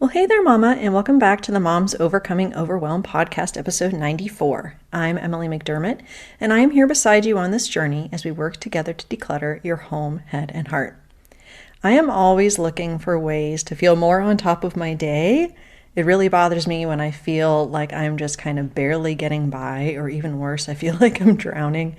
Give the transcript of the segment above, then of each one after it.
Well, hey there, Mama, and welcome back to the Moms Overcoming Overwhelm podcast, episode 94. I'm Emily McDermott, and I am here beside you on this journey as we work together to declutter your home, head, and heart. I am always looking for ways to feel more on top of my day. It really bothers me when I feel like I'm just kind of barely getting by, or even worse, I feel like I'm drowning.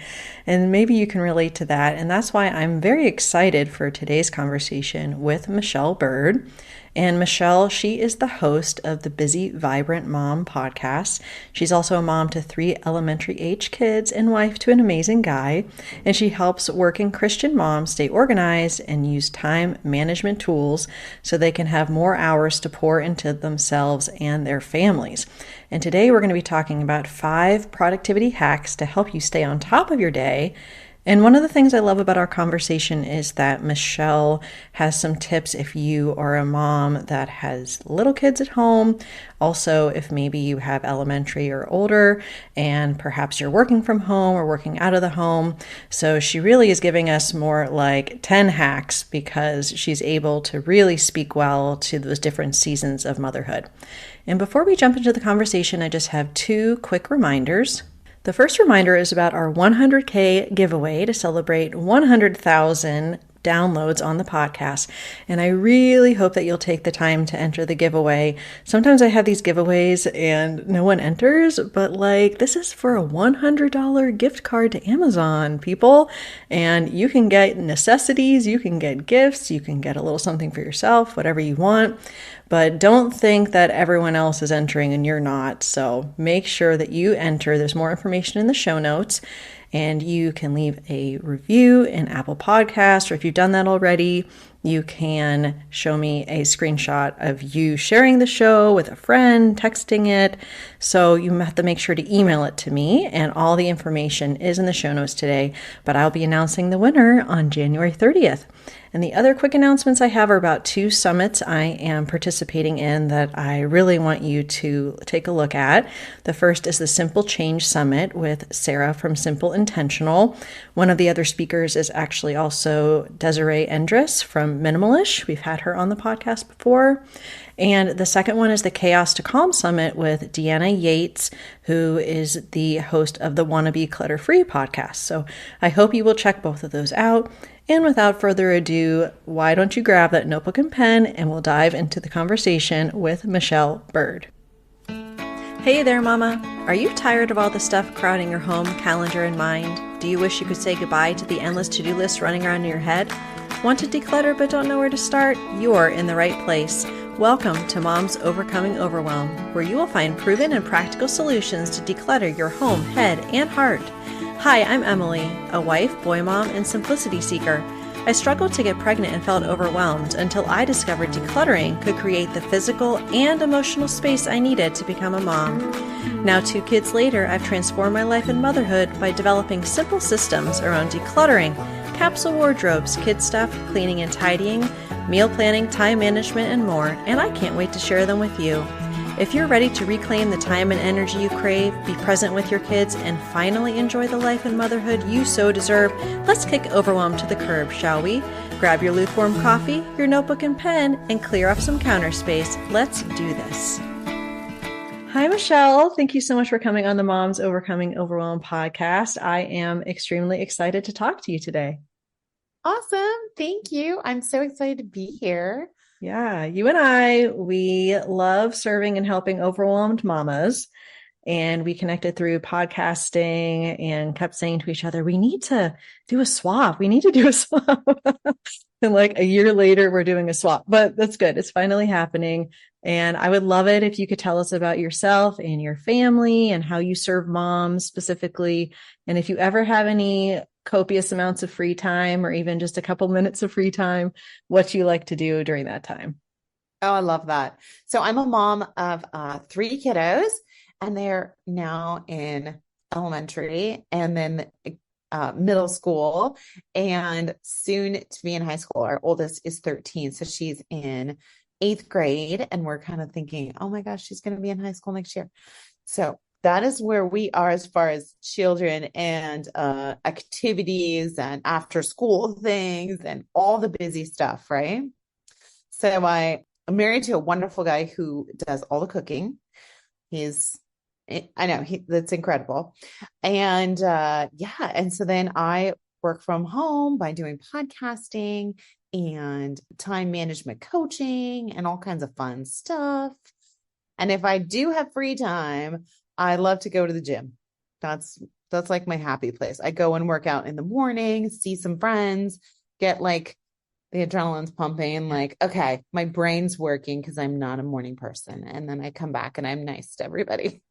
And maybe you can relate to that. And that's why I'm very excited for today's conversation with Michelle Byrd. And Michelle, she is the host of the Busy Vibrant Mom podcast. She's also a mom to 3 elementary age kids and wife to an amazing guy. And she helps working Christian moms stay organized and use time management tools so they can have more hours to pour into themselves and their families. And today we're going to be talking about 5 productivity hacks to help you stay on top of your day. And one of the things I love about our conversation is that Michelle has some tips if you are a mom that has little kids at home. Also, if maybe you have elementary or older, and perhaps you're working from home or working out of the home. So she really is giving us more like 10 hacks because she's able to really speak well to those different seasons of motherhood. And before we jump into the conversation, I just have 2 quick reminders. The first reminder is about our 100K giveaway to celebrate 100,000 downloads on the podcast. And I really hope that you'll take the time to enter the giveaway. Sometimes I have these giveaways and no one enters, but this is for a $100 gift card to Amazon, people. And you can get necessities, you can get gifts, you can get a little something for yourself, whatever you want. But don't think that everyone else is entering and you're not. So make sure that you enter. There's more information in the show notes. And you can leave a review in Apple Podcasts, or if you've done that already, you can show me a screenshot of you sharing the show with a friend, texting it. So you have to make sure to email it to me, and all the information is in the show notes today, but I'll be announcing the winner on January 30th. And the other quick announcements I have are about 2 summits I am participating in that I really want you to take a look at. The first is the Simple Change Summit with Sarah from Simple Intentional. One of the other speakers is actually also Desiree Endress from Minimalish. We've had her on the podcast before. And the second one is the Chaos to Calm Summit with Deanna Yates, who is the host of the Wannabe Clutter Free podcast. So I hope you will check both of those out. And without further ado, why don't you grab that notebook and pen and we'll dive into the conversation with Michelle Byrd. Hey there, Mama. Are you tired of all the stuff crowding your home, calendar, and mind? Do you wish you could say goodbye to the endless to-do list running around in your head? Want to declutter but don't know where to start? You're in the right place. Welcome to Moms Overcoming Overwhelm, where you will find proven and practical solutions to declutter your home, head, and heart. Hi, I'm Emily, a wife, boy mom, and simplicity seeker. I struggled to get pregnant and felt overwhelmed until I discovered decluttering could create the physical and emotional space I needed to become a mom. Now, 2 kids later, I've transformed my life and motherhood by developing simple systems around decluttering, capsule wardrobes, kid stuff, cleaning and tidying, meal planning, time management, and more, and I can't wait to share them with you. If you're ready to reclaim the time and energy you crave, be present with your kids, and finally enjoy the life and motherhood you so deserve, let's kick overwhelm to the curb, shall we? Grab your lukewarm coffee, your notebook and pen, and clear off some counter space. Let's do this. Hi, Michelle. Thank you so much for coming on the Moms Overcoming Overwhelm podcast. I am extremely excited to talk to you today. Awesome. Thank you. I'm so excited to be here. Yeah, you and we love serving and helping overwhelmed mamas. And we connected through podcasting and kept saying to each other, we need to do a swap. We need to do a swap. And a year later, we're doing a swap, but that's good. It's finally happening. And I would love it if you could tell us about yourself and your family and how you serve moms specifically. And if you ever have any copious amounts of free time or even just a couple minutes of free time, what you like to do during that time. Oh, I love that. So I'm a mom of 3 kiddos, and they're now in elementary and then middle school and soon to be in high school. Our oldest is 13, so she's in 8th grade, and we're kind of thinking, oh my gosh, she's going to be in high school next year. So that is where we are as far as children and activities and after school things and all the busy stuff, right? So I I'm married to a wonderful guy who does all the cooking. He's, I know that's incredible. And yeah, and so then I work from home by doing podcasting and time management coaching and all kinds of fun stuff. And if I do have free time, I love to go to the gym. That's that's like my happy place. I go and work out in the morning, see some friends, get like the adrenaline's pumping, like, okay, my brain's working because I'm not a morning person. And then I come back and I'm nice to everybody.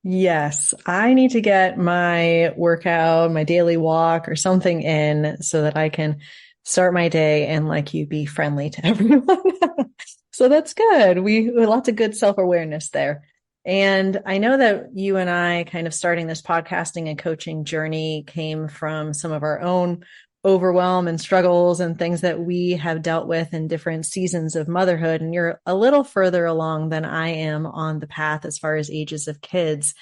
Yes, I need to get my workout, my daily walk or something in so that I can start my day and like you be friendly to everyone. So that's good. Lots of good self-awareness there. And I know that you and I kind of starting this podcasting and coaching journey came from some of our own overwhelm and struggles and things that we have dealt with in different seasons of motherhood. And you're a little further along than I am on the path as far as ages of kids.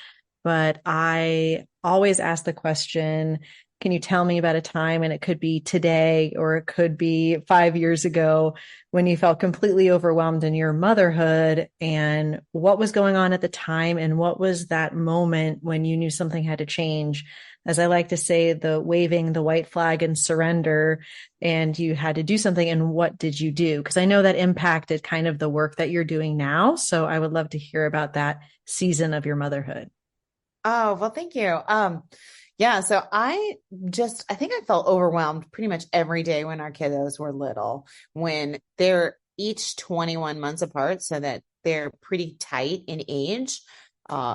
But I always ask the question, can you tell me about a time? And it could be today, or it could be 5 years ago when you felt completely overwhelmed in your motherhood, and what was going on at the time. And what was that moment when you knew something had to change? As I like to say, the waving the white flag and surrender, and you had to do something. And what did you do? Because I know that impacted kind of the work that you're doing now. So I would love to hear about that season of your motherhood. Oh, well, thank you. Yeah, so I think I felt overwhelmed pretty much every day when our kiddos were little, when they're each 21 months apart, so that they're pretty tight in age.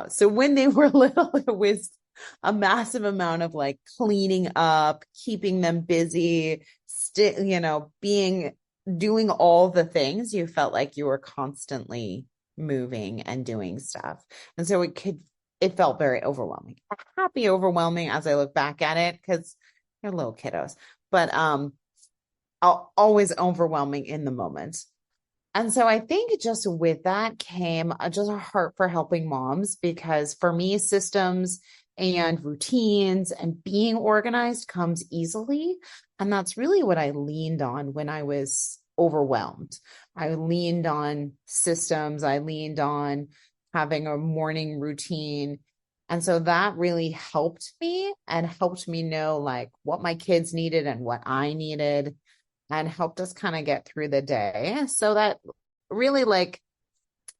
So when they were little, it was a massive amount of like cleaning up, keeping them busy, doing all the things. You felt like you were constantly moving and doing stuff. And so it felt very overwhelming. Happy overwhelming as I look back at it because they're little kiddos, but always overwhelming in the moment. And so I think just with that came just a heart for helping moms, because for me, systems and routines and being organized comes easily. And that's really what I leaned on when I was overwhelmed. I leaned on systems. I leaned on having a morning routine. And so that really helped me and helped me know like what my kids needed and what I needed, and helped us kind of get through the day. So that really like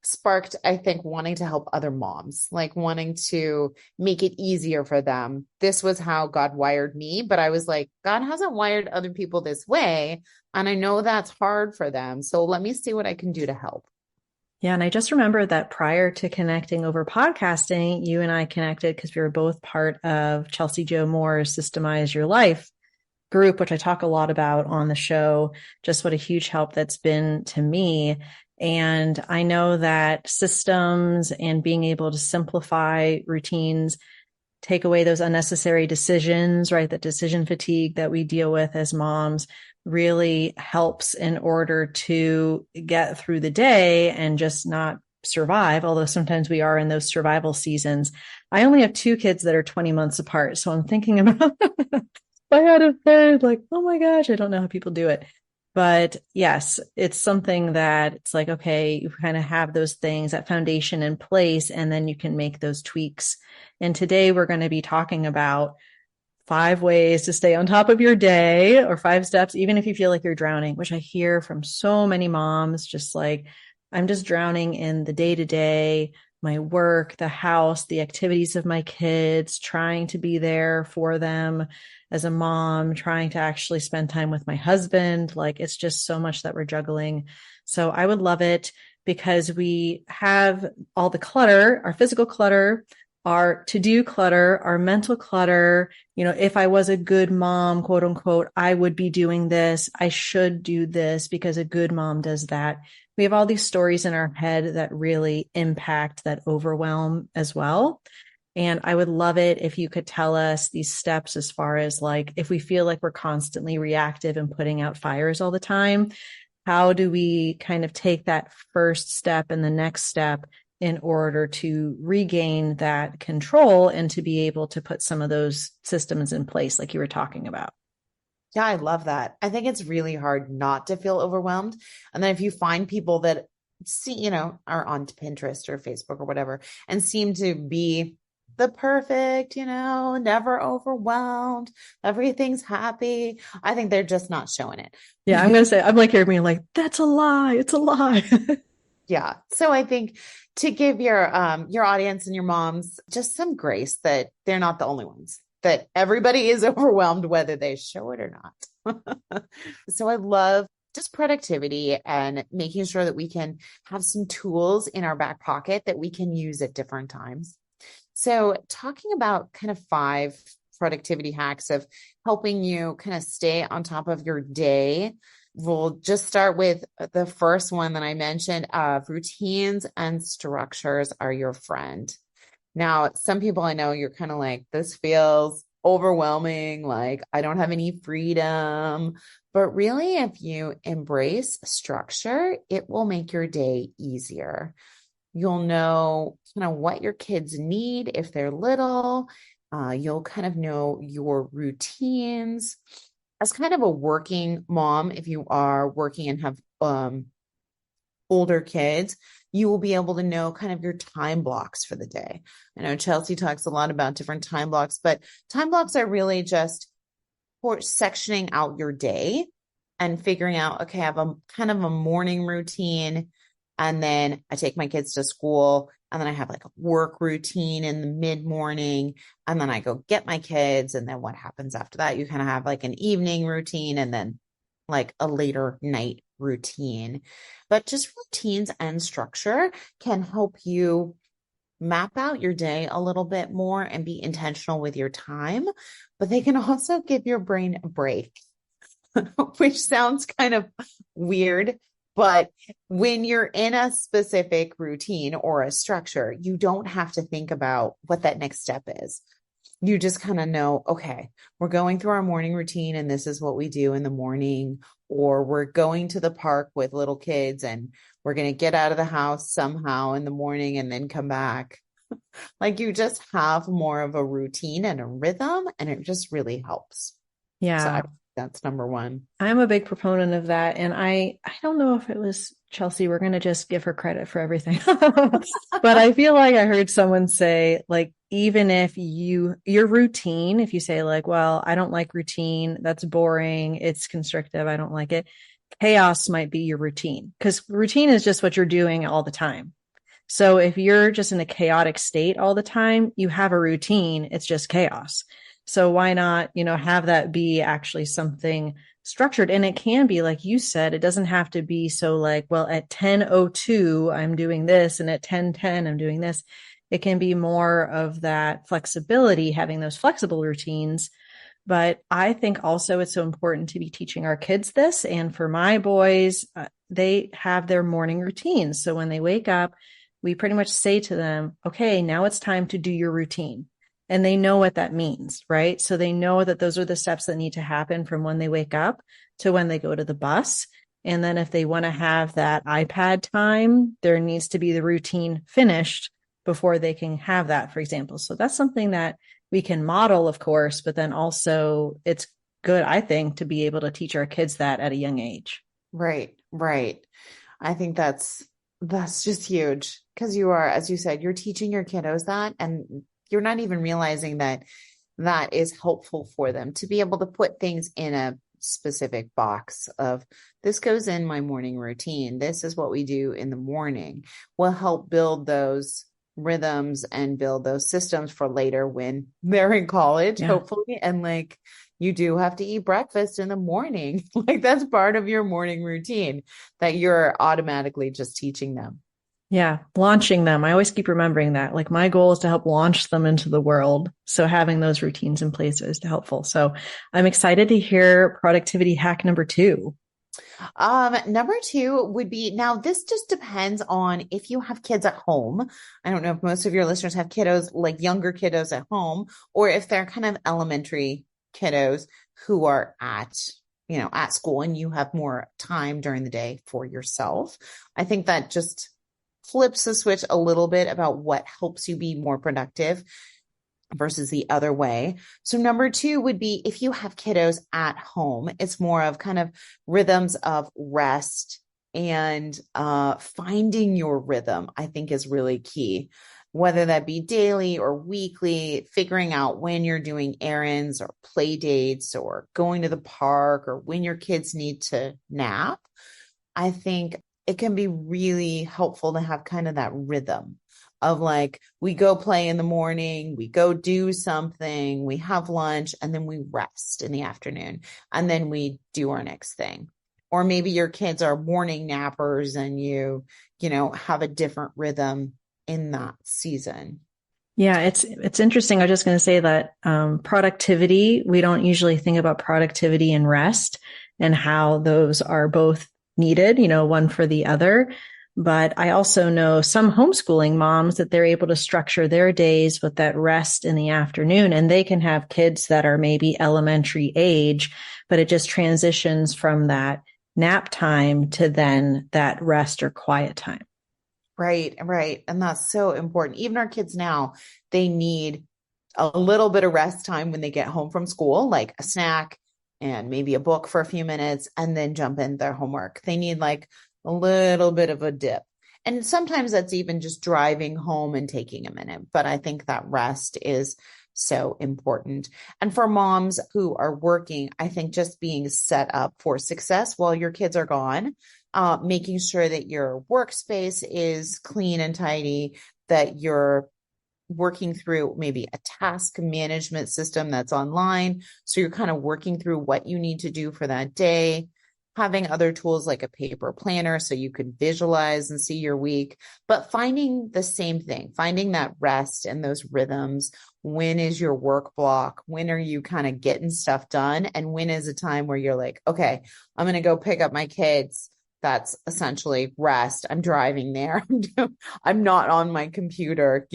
sparked, I think, wanting to help other moms, like wanting to make it easier for them. This was how God wired me, but I was like, God hasn't wired other people this way. And I know that's hard for them. So let me see what I can do to help. Yeah. And I just remember that prior to connecting over podcasting, you and I connected because we were both part of Chelsea Joe Moore's Systemize Your Life group, which I talk a lot about on the show, just what a huge help that's been to me. And I know that systems and being able to simplify routines, take away those unnecessary decisions, right? That decision fatigue that we deal with as moms really helps in order to get through the day and just not survive, although sometimes we are in those survival seasons. I only have two kids that are 20 months apart. So I'm thinking about if I had a third, like, oh my gosh, I don't know how people do it. But yes, it's something that it's like, okay, you kind of have those things, that foundation in place, and then you can make those tweaks. And today we're going to be talking about 5 ways to stay on top of your day, or 5 steps, even if you feel like you're drowning, which I hear from so many moms, just like, I'm just drowning in the day to day, my work, the house, the activities of my kids, trying to be there for them as a mom, trying to actually spend time with my husband. Like, it's just so much that we're juggling. So I would love it because we have all the clutter, our physical clutter, our to-do clutter, our mental clutter. If I was a good mom, quote unquote, I would be doing this. I should do this because a good mom does that. We have all these stories in our head that really impact that overwhelm as well. And I would love it if you could tell us these steps as far as like, if we feel like we're constantly reactive and putting out fires all the time, how do we kind of take that first step and the next step in order to regain that control and to be able to put some of those systems in place like you were talking about? Yeah, I love that. I think it's really hard not to feel overwhelmed. And then if you find people that see, are on Pinterest or Facebook or whatever and seem to be the perfect, never overwhelmed, everything's happy. I think they're just not showing Yeah, I'm it. gonna say I'm like here being like, that's a lie. It's a lie. Yeah. So I think to give your audience and your moms just some grace that they're not the only ones, that everybody is overwhelmed whether they show it or not. So I love just productivity and making sure that we can have some tools in our back pocket that we can use at different times. So talking about kind of 5 productivity hacks of helping you kind of stay on top of your day. We'll just start with the first one that I mentioned of routines and structures are your friend. Now, some people I know you're kind of like, this feels overwhelming, like I don't have any freedom. But really, if you embrace structure, it will make your day easier. You'll know kind of what your kids need if they're little. You'll kind of know your routines. As kind of a working mom, if you are working and have older kids, you will be able to know kind of your time blocks for the day. I know Chelsea talks a lot about different time blocks, but time blocks are really just for sectioning out your day and figuring out, okay, I have a kind of a morning routine, and then I take my kids to school, and then I have like a work routine in the mid morning, and then I go get my kids. And then what happens after that? You kind of have like an evening routine and then like a later night routine. But just routines and structure can help you map out your day a little bit more and be intentional with your time, but they can also give your brain a break, which sounds kind of weird. But when you're in a specific routine or a structure, you don't have to think about what that next step is. You just kind of know, okay, we're going through our morning routine and this is what we do in the morning, or we're going to the park with little kids and we're going to get out of the house somehow in the morning and then come back. Like you just have more of a routine and a rhythm, and it just really helps. So Yeah, that's number one. I'm a big proponent of that. And I don't know if it was Chelsea, we're going to just give her credit for everything. But I feel like I heard someone say, like, even if your routine, if you say, like, well, I don't like routine, that's boring, it's constrictive, I don't like it, chaos might be your routine because routine is just what you're doing all the time. So if you're just in a chaotic state all the time, you have a routine, it's just chaos. So why not, have that be actually something structured? And it can be, like you said, it doesn't have to be so like, well, at 10:02, I'm doing this, and at 10:10, I'm doing this. It can be more of that flexibility, having those flexible routines. But I think also it's so important to be teaching our kids this. And for my boys, they have their morning routines. So when they wake up, we pretty much say to them, okay, now it's time to do your routine. And they know what that means, right? So they know that those are the steps that need to happen from when they wake up to when they go to the bus. And then if they want to have that iPad time, there needs to be the routine finished before they can have that, for example. So that's something that we can model, of course, but then also it's good, I think, to be able to teach our kids that at a young age. Right, right. I think that's just huge because you are, as you said, you're teaching your kiddos that, and you're not even realizing that that is helpful for them to be able to put things in a specific box of this goes in my morning routine. This is what we do in the morning. Will help build those rhythms and build those systems for later when they're in college, Yeah. hopefully. And like you do have to eat breakfast in the morning. Like that's part of your morning routine that you're automatically just teaching them. Yeah. Launching them. I always keep remembering that. Like my goal is to help launch them into the world. So having those routines in place is helpful. So I'm excited to hear productivity hack number 2. Number 2 would be, now this just depends on if you have kids at home. I don't know if most of your listeners have kiddos, like younger kiddos at home, or if they're kind of elementary kiddos who are at school and you have more time during the day for yourself. I think that just flips the switch a little bit about what helps you be more productive versus the other way. So number 2 would be if you have kiddos at home, it's more of kind of rhythms of rest And finding your rhythm, I think, is really key, whether that be daily or weekly, figuring out when you're doing errands or play dates or going to the park or when your kids need to nap. I think it can be really helpful to have kind of that rhythm of like, we go play in the morning, we go do something, we have lunch, and then we rest in the afternoon, and then we do our next thing. Or maybe your kids are morning nappers and you have a different rhythm in that season. Yeah, it's interesting. I was just going to say that productivity, we don't usually think about productivity and rest and how those are both needed, one for the other. But I also know some homeschooling moms that they're able to structure their days with that rest in the afternoon, and they can have kids that are maybe elementary age, but it just transitions from that nap time to then that rest or quiet time. Right, right. And that's so important. Even our kids now, they need a little bit of rest time when they get home from school, like a snack and maybe a book for a few minutes, and then jump in their homework. They need like a little bit of a dip. And sometimes that's even just driving home and taking a minute. But I think that rest is so important. And for moms who are working, I think just being set up for success while your kids are gone, making sure that your workspace is clean and tidy, that you're working through maybe a task management system that's online. So you're kind of working through what you need to do for that day, having other tools like a paper planner so you can visualize and see your week, but finding the same thing, finding that rest and those rhythms. When is your work block? When are you kind of getting stuff done? And when is a time where you're like, okay, I'm going to go pick up my kids. That's essentially rest. I'm driving there. I'm not on my computer.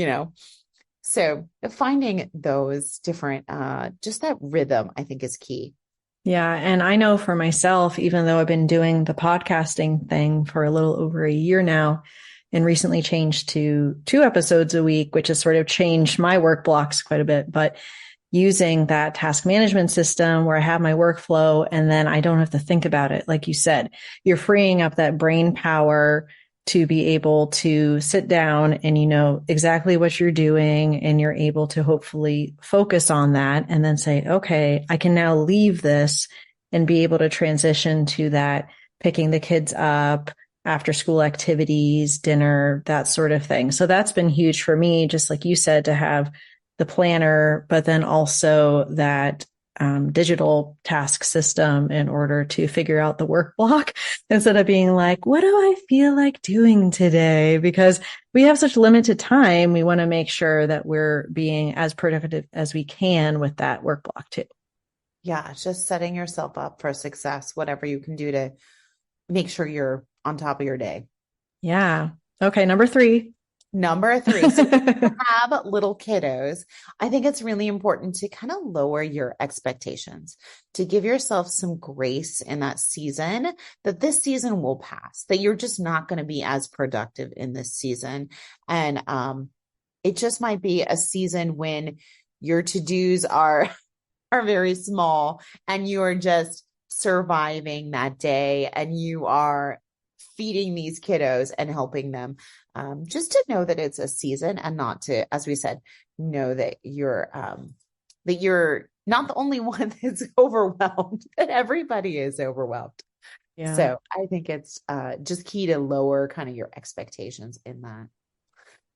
So finding those different, just that rhythm, I think is key. Yeah. And I know for myself, even though I've been doing the podcasting thing for a little over a year now and recently changed to 2 episodes a week, which has sort of changed my work blocks quite a bit, but using that task management system where I have my workflow and then I don't have to think about it. Like you said, you're freeing up that brain power to be able to sit down and you know exactly what you're doing and you're able to hopefully focus on that and then say, okay, I can now leave this and be able to transition to that picking the kids up, after school activities, dinner, that sort of thing. So that's been huge for me, just like you said, to have the planner, but then also that digital task system in order to figure out the work block instead of being like, what do I feel like doing today? Because we have such limited time. We want to make sure that we're being as productive as we can with that work block too. Yeah, it's just setting yourself up for success, whatever you can do to make sure you're on top of your day. Yeah. Okay. Number 3. Number 3. So if you have little kiddos, I think it's really important to kind of lower your expectations, to give yourself some grace in that season, that this season will pass, that you're just not going to be as productive in this season. And it just might be a season when your to-dos are very small and you are just surviving that day and you are feeding these kiddos and helping them, just to know that it's a season and not to, as we said, know that you're not the only one that's overwhelmed, that everybody is overwhelmed. Yeah. So I think it's just key to lower kind of your expectations in that.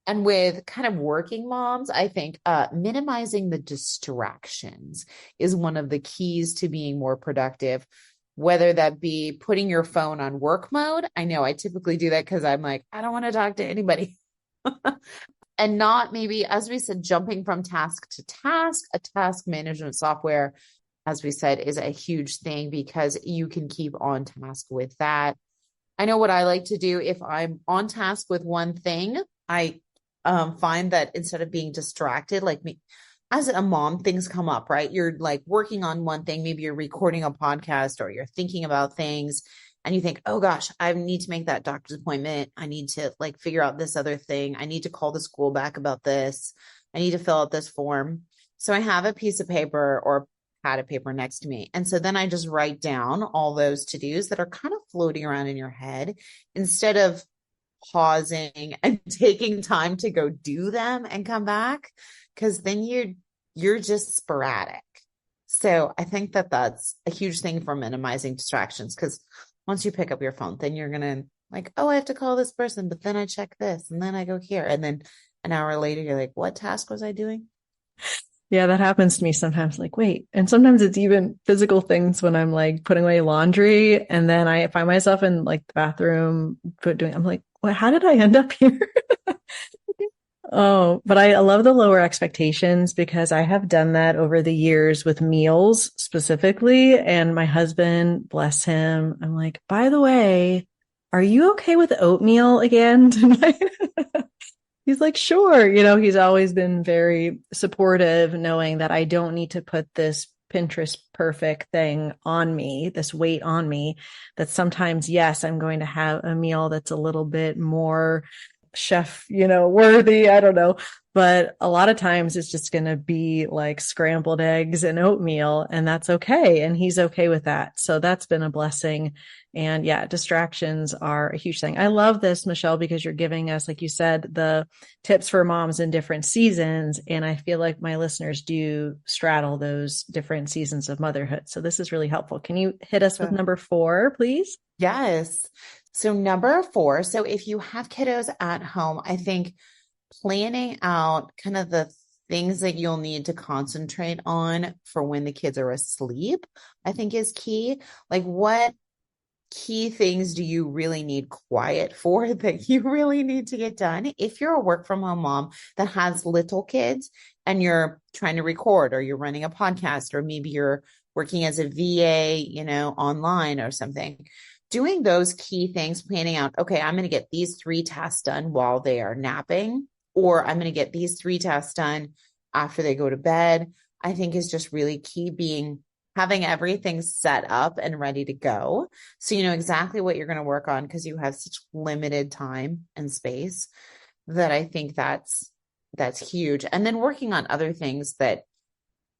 And with kind of working moms, I think minimizing the distractions is one of the keys to being more productive, whether that be putting your phone on work mode. I know I typically do that because I'm like, I don't want to talk to anybody. And not maybe, as we said, jumping from task to task. A task management software, as we said, is a huge thing because you can keep on task with that. I know what I like to do if I'm on task with one thing, I find that instead of being distracted, like me, as a mom, things come up, right? You're like working on one thing, maybe you're recording a podcast or you're thinking about things and you think, oh gosh, I need to make that doctor's appointment. I need to like figure out this other thing. I need to call the school back about this. I need to fill out this form. So I have a piece of paper or pad of paper next to me. And so then I just write down all those to-dos that are kind of floating around in your head instead of pausing and taking time to go do them and come back, because then you're just sporadic. So I think that that's a huge thing for minimizing distractions, because once you pick up your phone, then you're gonna like, oh, I have to call this person, but then I check this and then I go here, and then an hour later you're like, what task was I doing? Yeah, that happens to me sometimes. Like, wait, and sometimes it's even physical things when I'm like putting away laundry, and then I find myself in like the bathroom I'm like, what? How did I end up here? Oh, but I love the lower expectations because I have done that over the years with meals specifically. And my husband, bless him, I'm like, by the way, are you okay with oatmeal again tonight? He's like, sure. He's always been very supportive, knowing that I don't need to put this Pinterest perfect thing on me, this weight on me, that sometimes, yes, I'm going to have a meal that's a little bit more chef, worthy. I don't know. But a lot of times it's just going to be like scrambled eggs and oatmeal, and that's okay. And he's okay with that. So that's been a blessing. And yeah, distractions are a huge thing. I love this, Michelle, because you're giving us, like you said, the tips for moms in different seasons. And I feel like my listeners do straddle those different seasons of motherhood. So this is really helpful. Can you hit us with number 4, please? Yes. So number 4, so if you have kiddos at home, I think planning out kind of the things that you'll need to concentrate on for when the kids are asleep, I think is key. Like, what key things do you really need quiet for that you really need to get done? If you're a work from home mom that has little kids and you're trying to record, or you're running a podcast, or maybe you're working as a VA, online or something, doing those key things, planning out, okay, I'm going to get these 3 tasks done while they are napping, or I'm going to get these 3 tasks done after they go to bed, I think is just really key. Having everything set up and ready to go, so you know exactly what you're going to work on, because you have such limited time and space, that I think that's huge. And then working on other things that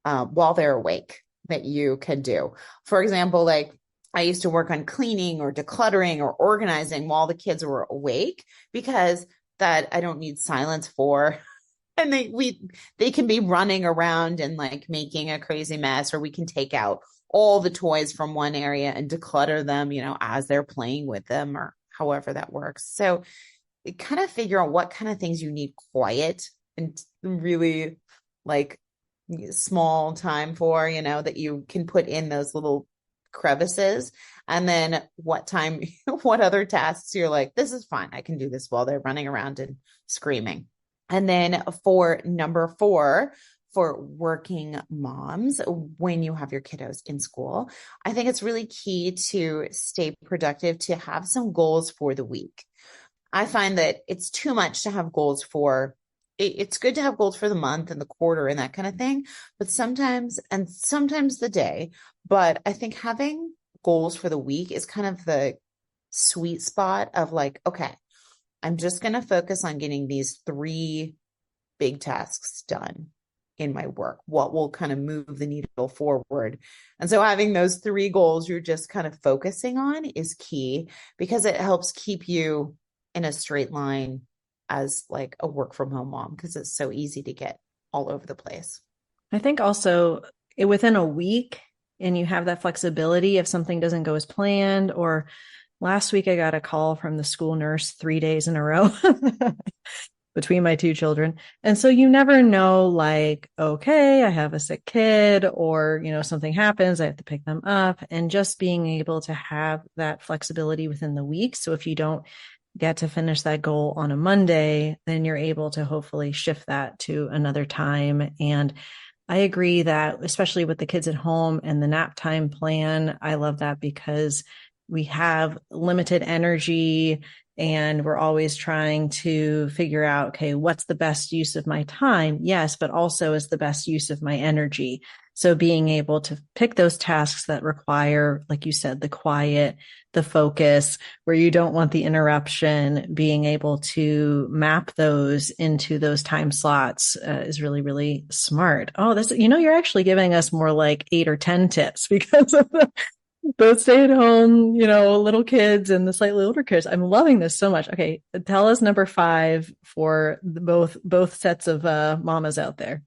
while they're awake that you can do. For example, like, I used to work on cleaning or decluttering or organizing while the kids were awake, because that I don't need silence for. And they can be running around and like making a crazy mess, or we can take out all the toys from one area and declutter them, as they're playing with them, or however that works. So kind of figure out what kind of things you need quiet and really like small time for, that you can put in those little crevices. And then what other tasks you're like, this is fine, I can do this while they're running around and screaming. And then for number 4, for working moms, when you have your kiddos in school, I think it's really key to stay productive, to have some goals for the week. I find that it's too much to have goals for, it's good to have goals for the month and the quarter and that kind of thing, but sometimes the day. But I think having goals for the week is kind of the sweet spot of like, okay, I'm just going to focus on getting these 3 big tasks done in my work. What will kind of move the needle forward? And so having those 3 goals you're just kind of focusing on is key, because it helps keep you in a straight line as like a work from home mom, because it's so easy to get all over the place. I think also within a week, and you have that flexibility if something doesn't go as planned. Or last week, I got a call from the school nurse 3 days in a row between my 2 children. And so you never know, like, okay, I have a sick kid, or, something happens, I have to pick them up, and just being able to have that flexibility within the week. So if you don't get to finish that goal on a Monday, then you're able to hopefully shift that to another time. And I agree that, especially with the kids at home and the nap time plan, I love that, because we have limited energy and we're always trying to figure out, okay, what's the best use of my time? Yes, but also is the best use of my energy. So being able to pick those tasks that require, like you said, the quiet, the focus, where you don't want the interruption, being able to map those into those time slots is really, really smart. Oh, this, you're actually giving us more like 8 or 10 tips because of both stay at home, little kids and the slightly older kids. I'm loving this so much. Okay. Tell us number 5 for both sets of mamas out there.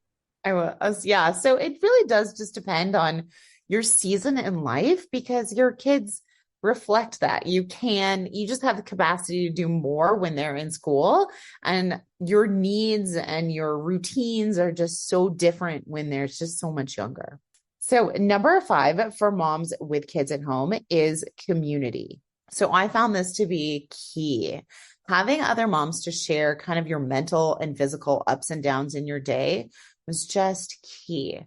I was, yeah. So it really does just depend on your season in life because your kids reflect that. You just have the capacity to do more when they're in school, and your needs and your routines are just so different when they're just so much younger. So, number 5 for moms with kids at home is community. So, I found this to be key. Having other moms to share kind of your mental and physical ups and downs in your day was just key.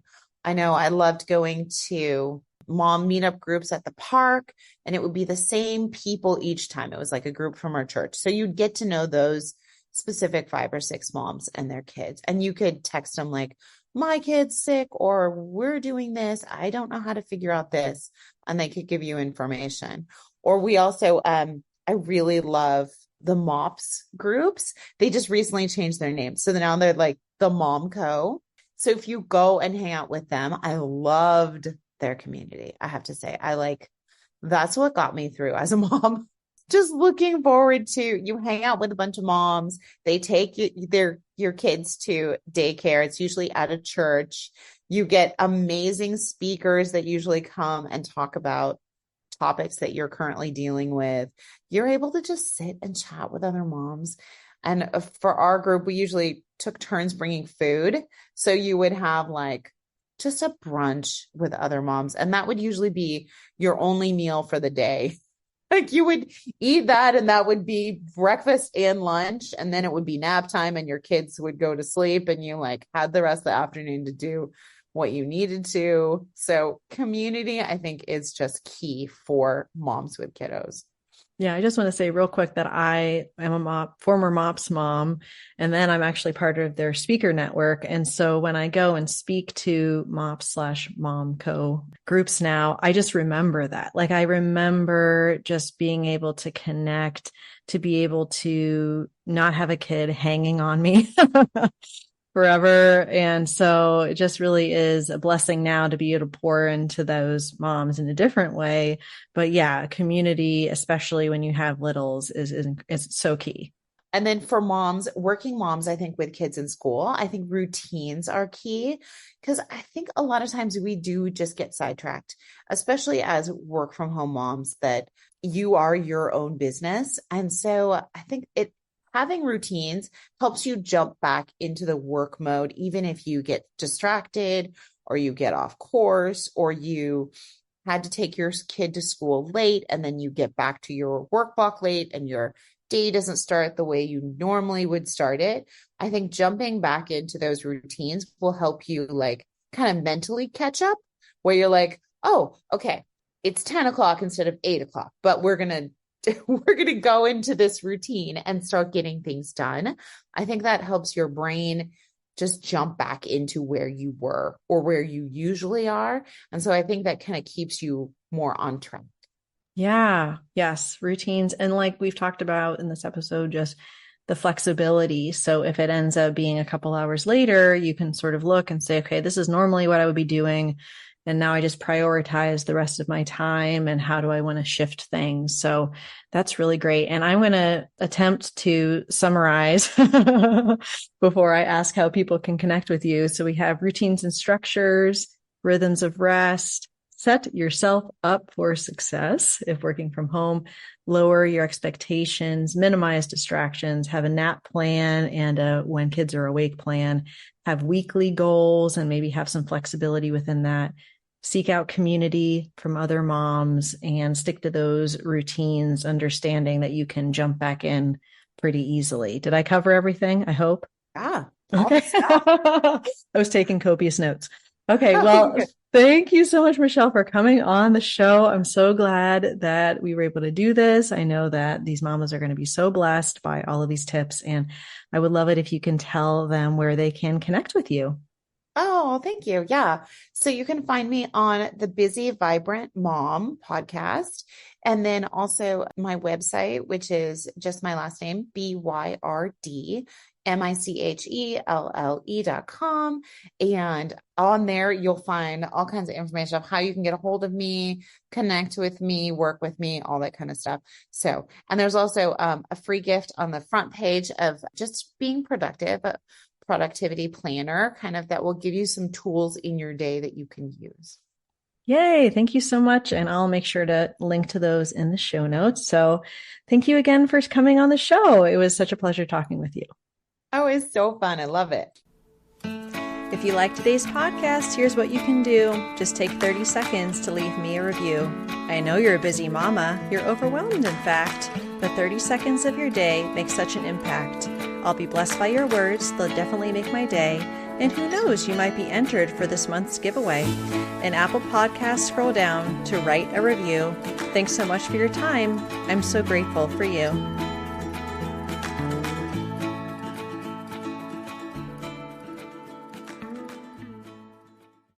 I know I loved going to mom meetup groups at the park, and it would be the same people each time. It was like a group from our church. So you'd get to know those specific 5 or 6 moms and their kids, and you could text them like, my kid's sick, or we're doing this. I don't know how to figure out this. And they could give you information. Or we also, I really love the MOPS groups. They just recently changed their name. So now they're like the Mom Co. So if you go and hang out with them, I loved their community. I have to say, that's what got me through as a mom. Just looking forward to, you hang out with a bunch of moms. They take your kids to daycare. It's usually at a church. You get amazing speakers that usually come and talk about topics that you're currently dealing with. You're able to just sit and chat with other moms. And for our group, we usually took turns bringing food. So you would have like just a brunch with other moms. And that would usually be your only meal for the day. Like you would eat that and that would be breakfast and lunch. And then it would be nap time and your kids would go to sleep and you like had the rest of the afternoon to do what you needed to. So community, I think, is just key for moms with kiddos. Yeah, I just want to say real quick that I am a former MOPS mom, and then I'm actually part of their speaker network. And so when I go and speak to MOPS/Mom Co groups now, I just remember that. Like I remember just being able to connect, to be able to not have a kid hanging on me forever. And so it just really is a blessing now to be able to pour into those moms in a different way. But yeah, community, especially when you have littles, is so key. And then for moms, working moms, I think with kids in school, I think routines are key because I think a lot of times we do just get sidetracked, especially as work from home moms, that you are your own business. And so I think having routines helps you jump back into the work mode, even if you get distracted or you get off course or you had to take your kid to school late and then you get back to your work block late and your day doesn't start the way you normally would start it. I think jumping back into those routines will help you like kind of mentally catch up where you're like, oh, okay, it's 10 o'clock instead of 8 o'clock, but we're going to go into this routine and start getting things done. I think that helps your brain just jump back into where you were or where you usually are. And so I think that kind of keeps you more on track. Yeah. Yes. Routines. And like we've talked about in this episode, just the flexibility. So if it ends up being a couple hours later, you can sort of look and say, okay, this is normally what I would be doing. And now I just prioritize the rest of my time and how do I want to shift things? So that's really great. And I'm going to attempt to summarize before I ask how people can connect with you. So we have routines and structures, rhythms of rest, set yourself up for success if working from home, lower your expectations, minimize distractions, have a nap plan and a when kids are awake plan, have weekly goals and maybe have some flexibility within that. Seek out community from other moms and stick to those routines, understanding that you can jump back in pretty easily. Did I cover everything? I hope. Yeah. Okay. I was taking copious notes. Okay, Okay, well, good. thank you so much, Michelle, for coming on the show. I'm so glad that we were able to do this. I know that these mamas are going to be so blessed by all of these tips, and I would love it if you can tell them where they can connect with you. Oh, thank you. Yeah. So you can find me on the Busy Vibrant Mom podcast. And then also my website, which is just my last name, BYRDMICHELLE.com. And on there, you'll find all kinds of information of how you can get a hold of me, connect with me, work with me, all that kind of stuff. So, and there's also a free gift on the front page of just being productive, productivity planner, kind of that will give you some tools in your day that you can use. Yay, thank you so much. And I'll make sure to link to those in the show notes. So thank you again for coming on the show. It was such a pleasure talking with you. Oh, it's so fun. I love it. If you like today's podcast, here's what you can do. Just take 30 seconds to leave me a review. I know you're a busy mama. You're overwhelmed, in fact, but 30 seconds of your day makes such an impact. I'll be blessed by your words. They'll definitely make my day. And who knows, you might be entered for this month's giveaway. In Apple Podcasts, scroll down to write a review. Thanks so much for your time. I'm so grateful for you.